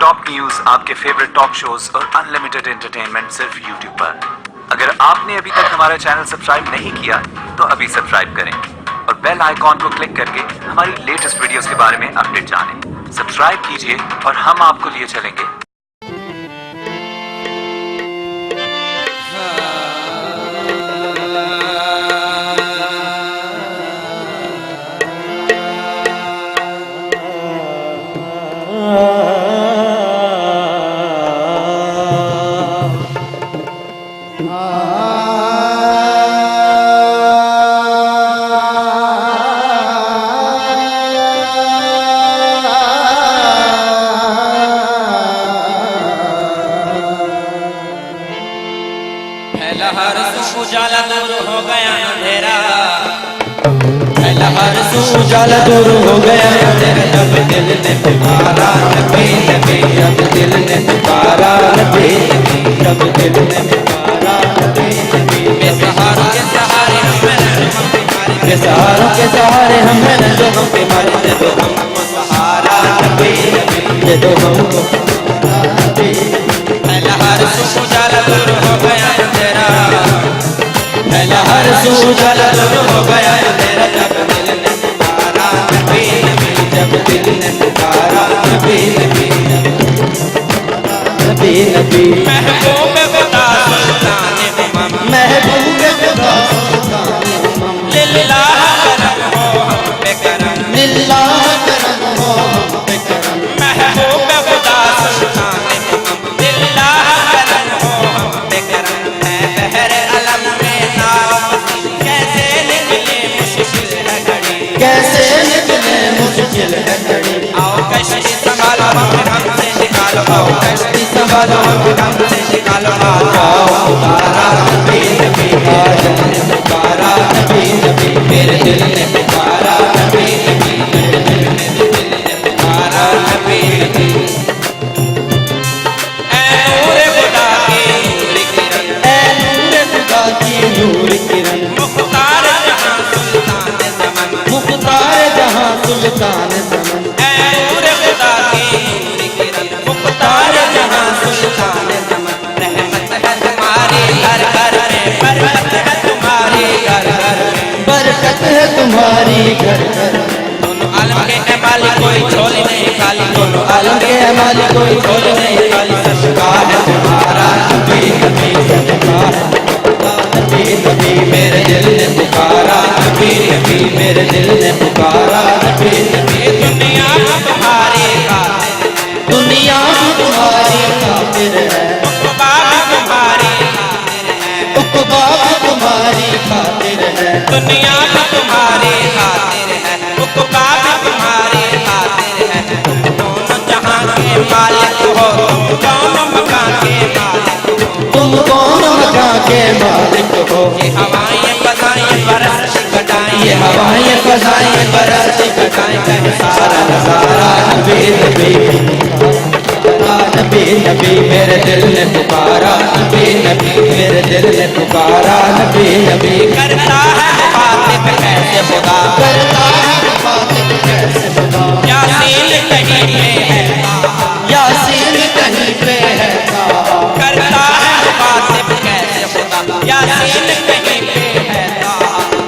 Top news, आपके favourite talk shows और unlimited entertainment सिर्फ YouTube पर। अगर आपने अभी तक हमारा चैनल सब्सक्राइब नहीं किया तो अभी सब्सक्राइब करें और बेल आइकॉन को क्लिक करके हमारी लेटेस्ट वीडियोस के बारे में अपडेट जानें। सब्सक्राइब कीजिए और हम आपको लिए चलेंगे। उजाला दूर हो गया अंधेरा, उजाला दूर हो गया अंधेरा। जब दिल ने पुकारा नबी नबी, जब दिल ने पुकारा नबी नबी, जब दिल ने पुकारा नबी नबी। बेसहारों के सहारे बेसहारों के सहारे हमें न जो हम पे मारे, दे दो हमको सहारा नबी नबी, दे दो हमको नबी। हर उजाला दूर हो गया अंधेरा, हर उजाला दूर हो गया अंधेरा। जब दिल ने पुकारा नबी नबी, जब दिल ने पुकारा नबी नबी, नबी नबी। महबूब खुदा सुल्तान उम्म, महबूब खुदा सुल्तान उम्म। लिल्लाह करम हो हम पे करम, लिल्लाह करम हो हम पे करम। महबूब खुदा सुल्तान उम्म, लिल्लाह करम हो हम पे करम। है बहर अलम में नाम, कैसे निकले मुश्किल है घड़ी, कैसे निकले मुश्किल है घड़ी। आओ कश्ती संभालो हमसे निकालो, आओ कश्ती संभालो हमसे निकालो। आ जाओ पुकारा नबी नबी, आ जाओ पुकारा नबी नबी। मेरे दिल ने पुकारा नबी नबी, मेरे दिल ने पुकारा नबी नबी। ऐ नूर खुदा की नूर किरण, ऐ नूर खुदा की नूर किरण। मुख्तार जहां सुल्तान ज़मान, मुख्तार जहां सुल्तान ज़मान। ऐ नूर खुदा की नूर किरण, मुख्तार जहां सुल्तान ज़मान। रहमत है तुम्हारी घर घर में, बरकत है तुम्हारी घर घर में, बरकत है तुम्हारी घर घर में। दोनों आलम के मालिक कोई झोली नहीं खाली, दोनों आलम के मालिक कोई झोली नहीं खाली। सबका है तुम्हारा नबी नबी, सबका है नबी नबी। मेरे दिल ने पुकारा नबी नबी, मेरे दिल ने पुकारा नबी नबी। दुनिया तुम्हारी खातिर, दुनिया तुम्हारी खातिर है, उक़बा तुम्हारी खातिर है, उक़बा तुम्हारी खातिर है। दुनिया तुम्हारी खातिर है, उक़बा तुम्हारी खातिर है। दोनों जहां के मालिक हो, दोनों मकान के मालिक हो, तुम दोनों मकान के मालिक हो। ये हवाएं फज़ाएं बरसती घटाएं, ये हवाएं फज़ाएं बरसती घटाएं। कहे सारा नज़ारा नबी नबी, नबी नबी। मेरे दिल ने पुकारा नबी नबी, मेरे दिल ने पुकारा नबी नबी। करता है मुखातिब कैसे खुदा, करता है मुखातिब कैसे खुदा। यासीन कहीं पे है, यासीन कहीं पे है। करता है मुखातिब कैसे खुदा, यासीन कहीं पे है।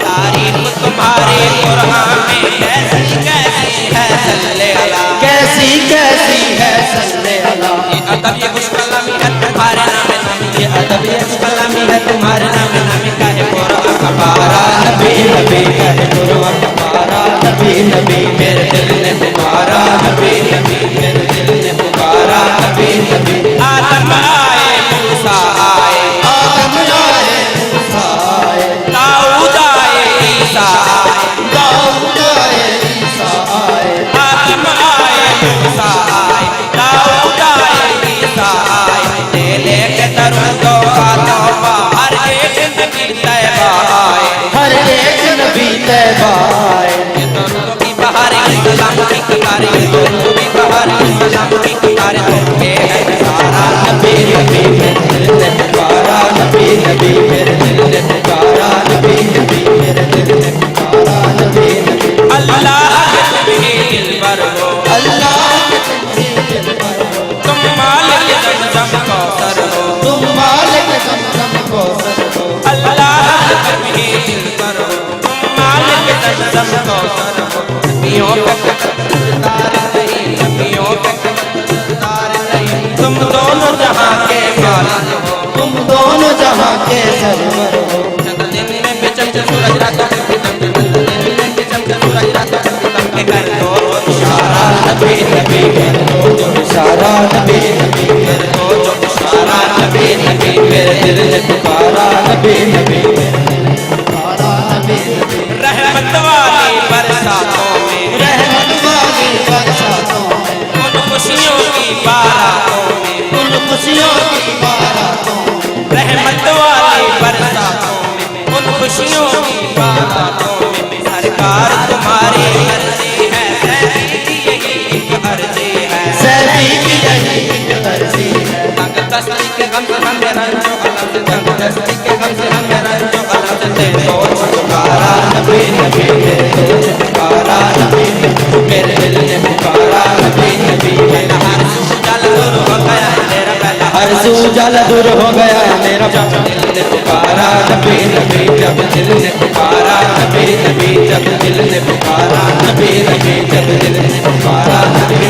तारीफ तुम्हारी कुरान में कैसी कैसी है, सल्ले अला, कैसी कैसी है, सल्ले अला। ये अदब ये खुशकलामी है तुम्हारे नाम नामी, ये अदब ये खुशकलामी है तुम्हारे नाम नामी। कहे कुरान का पारा नबी नबी, कहे कुरान का पारा नबी नबी। मेरे दिल ने पुकारा नबी नबी, मेरे दिल ने पुकारा नबी नबी। आदम आए मूसा आए, आदम आए मूसा आए। दाऊद आए ईसा आए, दाऊद आए ईसा आए। आदम आए मूसा आए, दाऊद आए ईसा आए। ले लेके दरुद तौबा, हर एक नबी तैबा आए, हर एक नबी तैबा आए। ये दोनों की बहार इस्लाम की कतार, ये दोनों की बहार इस्लाम की कतार। तुमके है सारा नबी नबी, मेरे दिल ने पुकारा नबी नबी, मेरे दिल ने पुकारा नबी नबी, मेरे दिल ने पुकारा नबी नबी। अल्लाह के तुम ही दिलबर हो, अल्लाह के तुम ही दिलबर हो। ही दिल पर हो, मालिक ज़मज़म कौसर हो, नबियों का तार नहीं, नबियों का तार नहीं। तुम दोनों जहां के मालिक हो, तुम दोनों जहां के सरवर हो। दिन में बेचैन सूरज रात में दिन में बेचैन सूरज रात में कर दो इशारा नबी नबी, कर दो जो इशारा नबी नबी, कर दो जो इशारा नबी नबी। मेरे दिल ने पुकारा नबी नबी, पुकारा नबी नबी। रहमत वाली बरसातों में, रहमत वाली बरसातों में, उन खुशियों की बारातों में, उन खुशियों की बारातों में, रहमत वाली बरसातों में, उन खुशियों की बारातों में सरकार तुम्हारी अर्जी है, सैदी की यही एक अर्जी है, सैदी की यही एक अर्जी है। तंग दस्ती के गम से हम रंजो अलग से, तंग दस्ती के गम से हम रंजो अलग से। दे दो छुटकारा नबी नबी, दे दो छुटकारा नबी नबी। मेरे दिल ने पुकारा नबी नबी, मेरा हर जल दूर हो गया मेरा पहला, हर सू जल दूर हो गया मेरा। जब दिल ने पुकारा नबी नबी, जब दिल ने पुकारा नबी नबी, जब दिल ने पुकारा नबी नबी, जब दिल ने पुकारा नबी